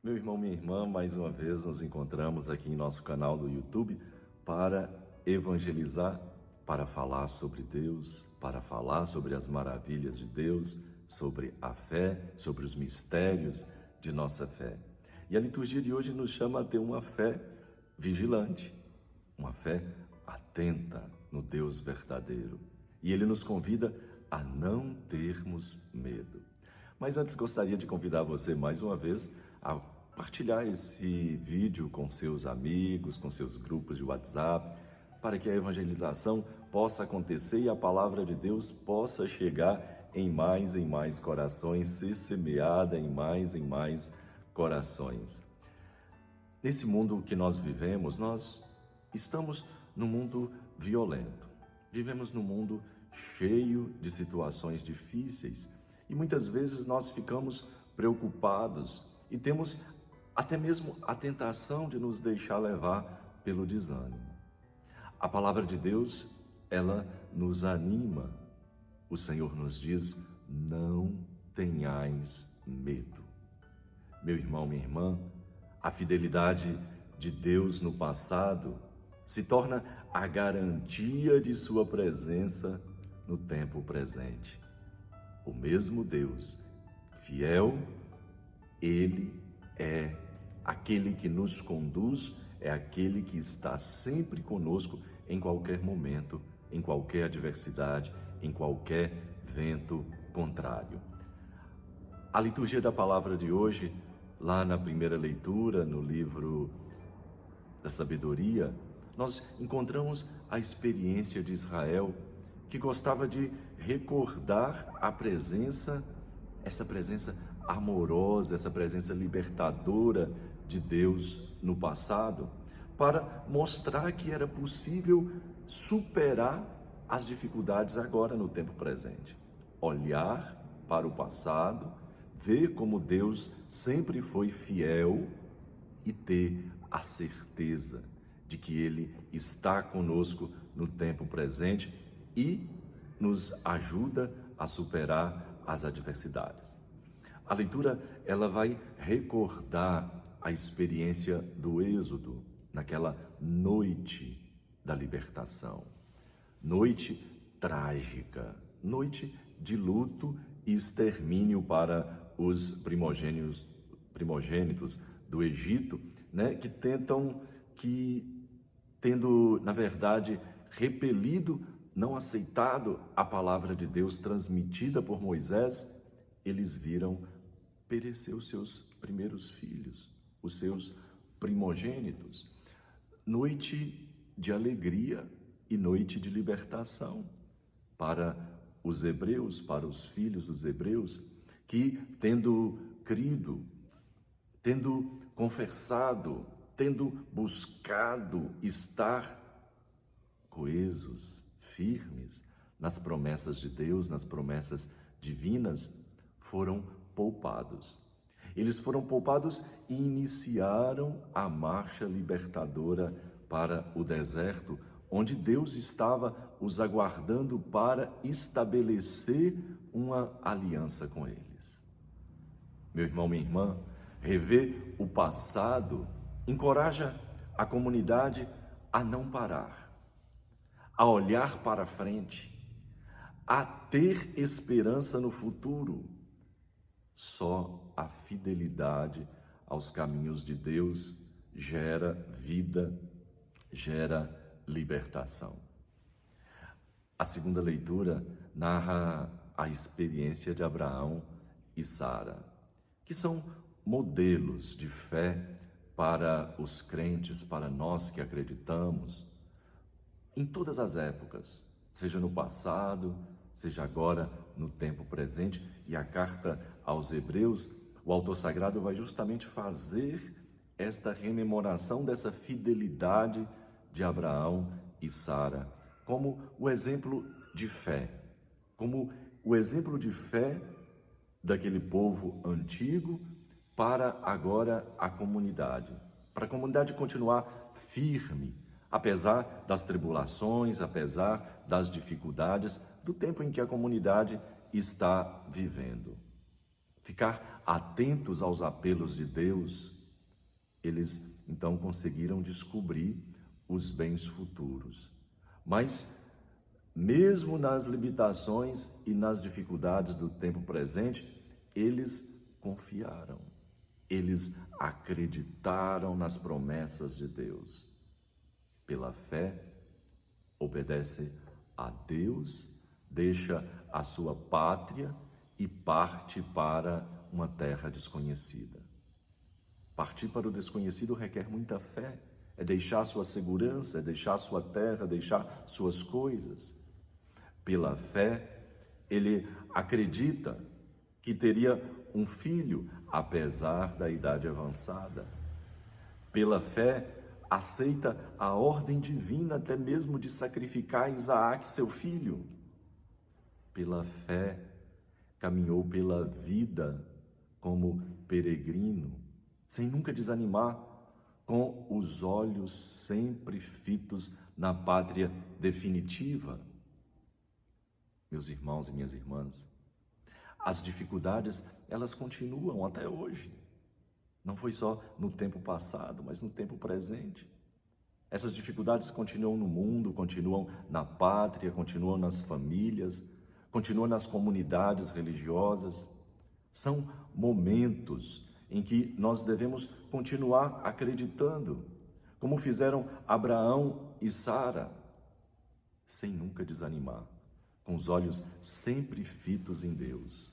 Meu irmão, minha irmã, mais uma vez nos encontramos aqui em nosso canal do YouTube para evangelizar, para falar sobre Deus, para falar sobre as maravilhas de Deus, sobre a fé, sobre os mistérios de nossa fé. E a liturgia de hoje nos chama a ter uma fé vigilante, uma fé atenta no Deus verdadeiro. E Ele nos convida a não termos medo. Mas antes gostaria de convidar você mais uma vez a partilhar esse vídeo com seus amigos, com seus grupos de WhatsApp, para que a evangelização possa acontecer e a palavra de Deus possa chegar em mais corações, ser semeada em mais corações. Nesse mundo que nós vivemos, nós estamos num mundo violento. Vivemos num mundo cheio de situações difíceis e muitas vezes nós ficamos preocupados e temos até mesmo a tentação de nos deixar levar pelo desânimo. A palavra de Deus, ela nos anima. O Senhor nos diz: não tenhais medo. Meu irmão, minha irmã, a fidelidade de Deus no passado se torna a garantia de sua presença no tempo presente. O mesmo Deus, fiel, Ele é aquele que nos conduz, é aquele que está sempre conosco em qualquer momento, em qualquer adversidade, em qualquer vento contrário. A liturgia da palavra de hoje, lá na primeira leitura, no livro da sabedoria, nós encontramos a experiência de Israel, que gostava de recordar a presença, essa presença amorosa, essa presença libertadora de Deus no passado, para mostrar que era possível superar as dificuldades agora no tempo presente. Olhar para o passado, ver como Deus sempre foi fiel e ter a certeza de que Ele está conosco no tempo presente e nos ajuda a superar as adversidades. A leitura, ela vai recordar a experiência do Êxodo, naquela noite da libertação. Noite trágica, noite de luto e extermínio para os primogênitos do Egito, tendo, na verdade, repelido, não aceitado a palavra de Deus transmitida por Moisés, eles viram perecer os seus primeiros filhos, os seus primogênitos. Noite de alegria e noite de libertação para os hebreus, para os filhos dos hebreus, que tendo crido, tendo confessado, tendo buscado estar coesos, firmes nas promessas de Deus, nas promessas divinas, foram poupados. Eles foram poupados e iniciaram a marcha libertadora para o deserto, onde Deus estava os aguardando para estabelecer uma aliança com eles. Meu irmão, minha irmã, rever o passado encoraja a comunidade a não parar, a olhar para frente, a ter esperança no futuro. Só a fidelidade aos caminhos de Deus gera vida, gera libertação. A segunda leitura narra a experiência de Abraão e Sara, que são modelos de fé para os crentes, para nós que acreditamos, em todas as épocas, seja no passado, seja agora no tempo presente. E a carta aos Hebreus, o autor sagrado vai justamente fazer esta rememoração dessa fidelidade de Abraão e Sara, como o exemplo de fé, como o exemplo de fé daquele povo antigo para agora a comunidade, para a comunidade continuar firme, apesar das tribulações, apesar das dificuldades do tempo em que a comunidade está vivendo. Ficar atentos aos apelos de Deus eles então conseguiram descobrir os bens futuros. Mas, mesmo nas limitações e nas dificuldades do tempo presente, eles confiaram. Eles acreditaram nas promessas de Deus. Pela fé, obedece a Deus, deixa a sua pátria e parte para uma terra desconhecida. Partir para o desconhecido requer muita fé. É deixar sua segurança, é deixar sua terra, deixar suas coisas. Pela fé, ele acredita que teria um filho, apesar da idade avançada. Pela fé, aceita a ordem divina até mesmo de sacrificar Isaac, seu filho. Pela fé, caminhou pela vida como peregrino, sem nunca desanimar, com os olhos sempre fitos na pátria definitiva. Meus irmãos e minhas irmãs, as dificuldades, elas continuam até hoje. Não foi só no tempo passado, mas no tempo presente. Essas dificuldades continuam no mundo, continuam na pátria, continuam nas famílias, continuam nas comunidades religiosas. São momentos em que nós devemos continuar acreditando, como fizeram Abraão e Sara, sem nunca desanimar, com os olhos sempre fitos em Deus.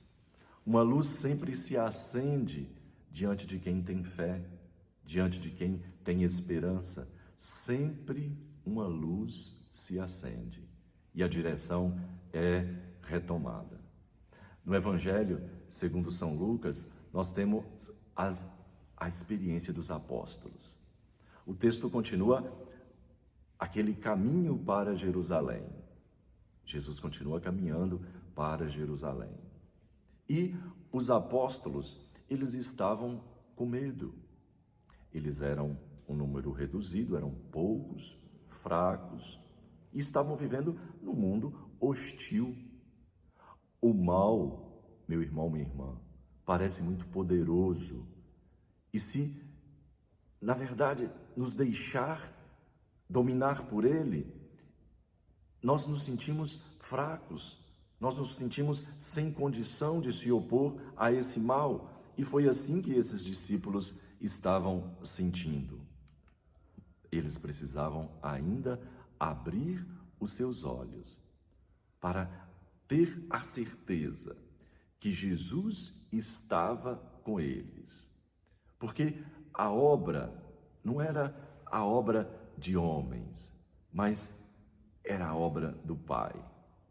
Uma luz sempre se acende diante de quem tem fé, diante de quem tem esperança. Sempre uma luz se acende e a direção é retomada. No Evangelho, segundo São Lucas, nós temos a experiência dos apóstolos. O texto continua, aquele caminho para Jerusalém. Jesus continua caminhando para Jerusalém. E os apóstolos, eles estavam com medo. Eles eram um número reduzido, eram poucos, fracos, e estavam vivendo num mundo hostil. O mal, meu irmão, minha irmã, parece muito poderoso. E se, na verdade, nos deixar dominar por ele, nós nos sentimos fracos, nós nos sentimos sem condição de se opor a esse mal. E foi assim que esses discípulos estavam sentindo. Eles precisavam ainda abrir os seus olhos para ter a certeza que Jesus estava com eles. Porque a obra não era a obra de homens, mas era a obra do Pai.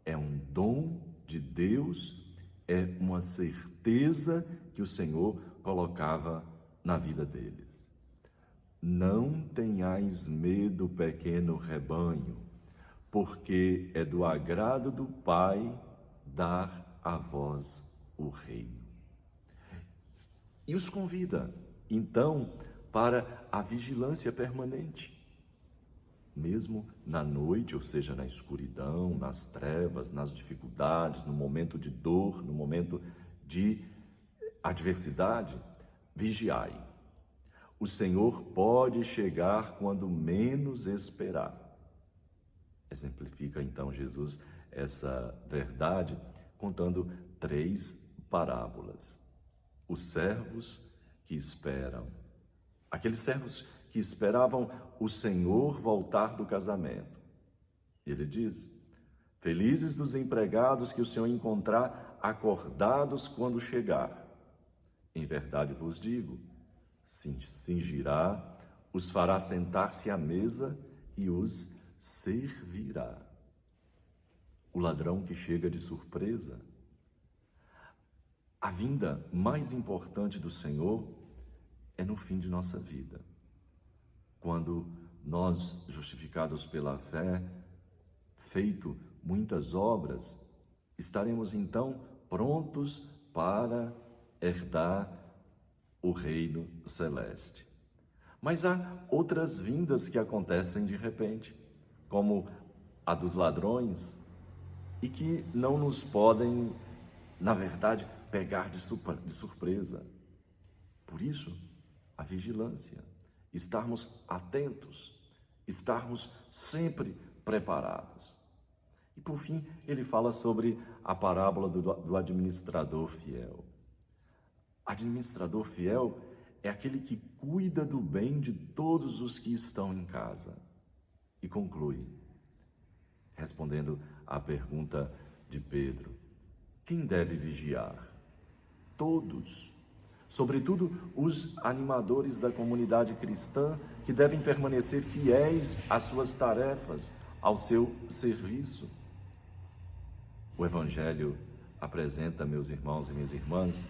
É um dom de Deus, é uma certeza que o Senhor colocava na vida deles. Não tenhais medo, pequeno rebanho, porque é do agrado do Pai dar a vós o reino. E os convida, então, para a vigilância permanente. Mesmo na noite, ou seja, na escuridão, nas trevas, nas dificuldades, no momento de dor, no momento de adversidade, vigiai. O Senhor pode chegar quando menos esperar. Exemplifica então Jesus essa verdade contando 3 parábolas. Os servos que esperam. Aqueles servos que esperavam o Senhor voltar do casamento. Ele diz: felizes dos empregados que o Senhor encontrar acordados quando chegar. Em verdade vos digo, cingirá, os fará sentar-se à mesa e os servirá. O ladrão que chega de surpresa. A vinda mais importante do Senhor é no fim de nossa vida. Quando nós, justificados pela fé, feito muitas obras, estaremos então prontos para herdar o reino celeste. Mas há outras vindas que acontecem de repente, como a dos ladrões, e que não nos podem, na verdade, pegar de surpresa. Por isso, a vigilância. estarmos atentos, estarmos sempre preparados. E por fim, ele fala sobre a parábola do administrador fiel. Administrador fiel é aquele que cuida do bem de todos os que estão em casa. E conclui, respondendo à pergunta de Pedro: quem deve vigiar? Todos. Sobretudo os animadores da comunidade cristã, que devem permanecer fiéis às suas tarefas, ao seu serviço. O Evangelho apresenta, meus irmãos e minhas irmãs,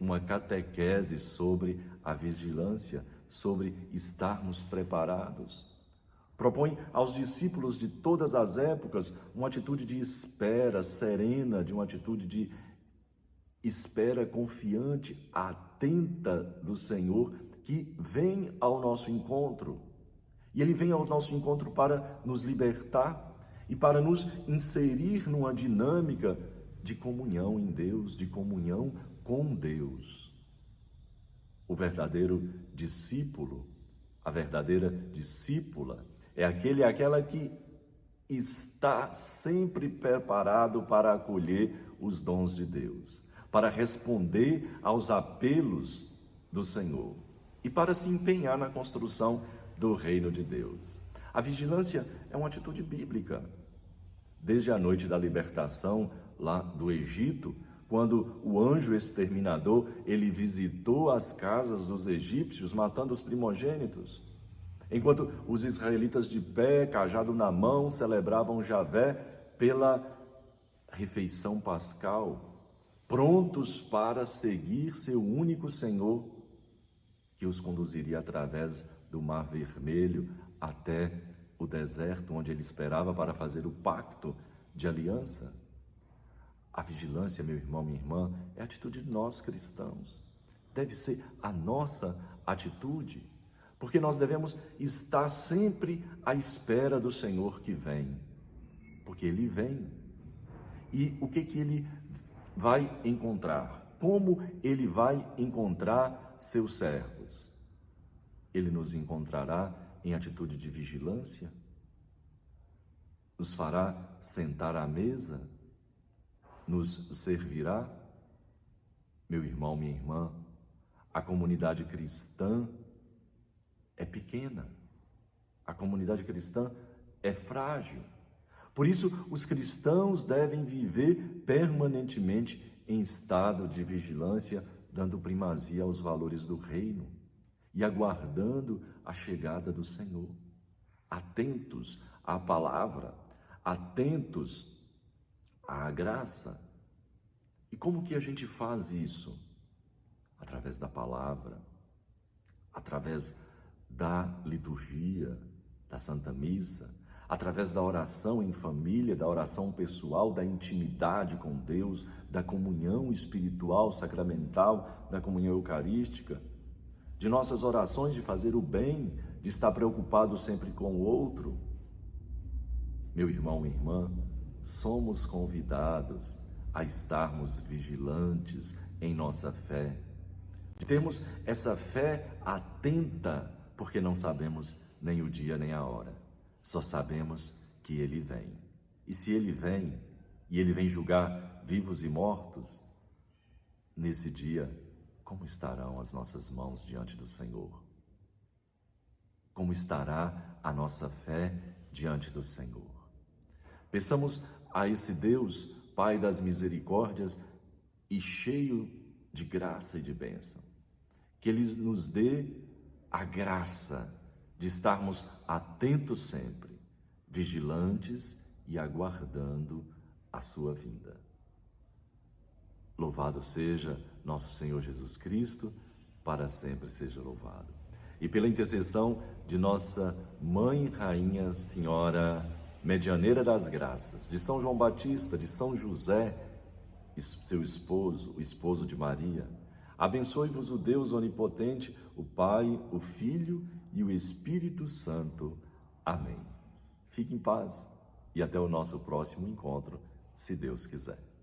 uma catequese sobre a vigilância, sobre estarmos preparados. Propõe aos discípulos de todas as épocas uma atitude de espera serena, de uma atitude de espera confiante, atenta do Senhor, que vem ao nosso encontro. E Ele vem ao nosso encontro para nos libertar e para nos inserir numa dinâmica de comunhão em Deus, de comunhão com Deus. O verdadeiro discípulo, a verdadeira discípula, é aquela que está sempre preparado para acolher os dons de Deus, para responder aos apelos do Senhor e para se empenhar na construção do reino de Deus. A vigilância é uma atitude bíblica. Desde a noite da libertação lá do Egito, quando o anjo exterminador, ele visitou as casas dos egípcios, matando os primogênitos. Enquanto os israelitas de pé, cajado na mão, celebravam Javé pela refeição pascal, prontos para seguir seu único Senhor, que os conduziria através do Mar Vermelho até o deserto, onde ele esperava para fazer o pacto de aliança. A vigilância, meu irmão, minha irmã, é a atitude de nós cristãos. Deve ser a nossa atitude, porque nós devemos estar sempre à espera do Senhor que vem, porque Ele vem. E o que Ele vai encontrar? Como Ele vai encontrar seus servos? Ele nos encontrará em atitude de vigilância? Nos fará sentar à mesa? Nos servirá? Meu irmão, minha irmã, a comunidade cristã é pequena, a comunidade cristã é frágil. Por isso, os cristãos devem viver permanentemente em estado de vigilância, dando primazia aos valores do reino e aguardando a chegada do Senhor, atentos à palavra, atentos à graça. E como que a gente faz isso? Através da palavra, através da liturgia, da Santa Missa, através da oração em família, da oração pessoal, da intimidade com Deus, da comunhão espiritual, sacramental, da comunhão eucarística, de nossas orações de fazer o bem, de estar preocupado sempre com o outro. Meu irmão, minha irmã, somos convidados a estarmos vigilantes em nossa fé, de termos essa fé atenta, porque não sabemos nem o dia nem a hora, só sabemos que Ele vem. E se Ele vem, e Ele vem julgar vivos e mortos, nesse dia, como estarão as nossas mãos diante do Senhor? Como estará a nossa fé diante do Senhor? Peçamos a esse Deus, Pai das misericórdias e cheio de graça e de bênção, que Ele nos dê a graça de estarmos atentos sempre, vigilantes e aguardando a sua vinda. Louvado seja nosso Senhor Jesus Cristo, para sempre seja louvado. E pela intercessão de nossa Mãe Rainha Senhora Medianeira das Graças, de São João Batista, de São José, seu esposo, o esposo de Maria, abençoe-vos o Deus onipotente, o Pai, o Filho e o Espírito Santo. Amém. Fique em paz e até o nosso próximo encontro, se Deus quiser.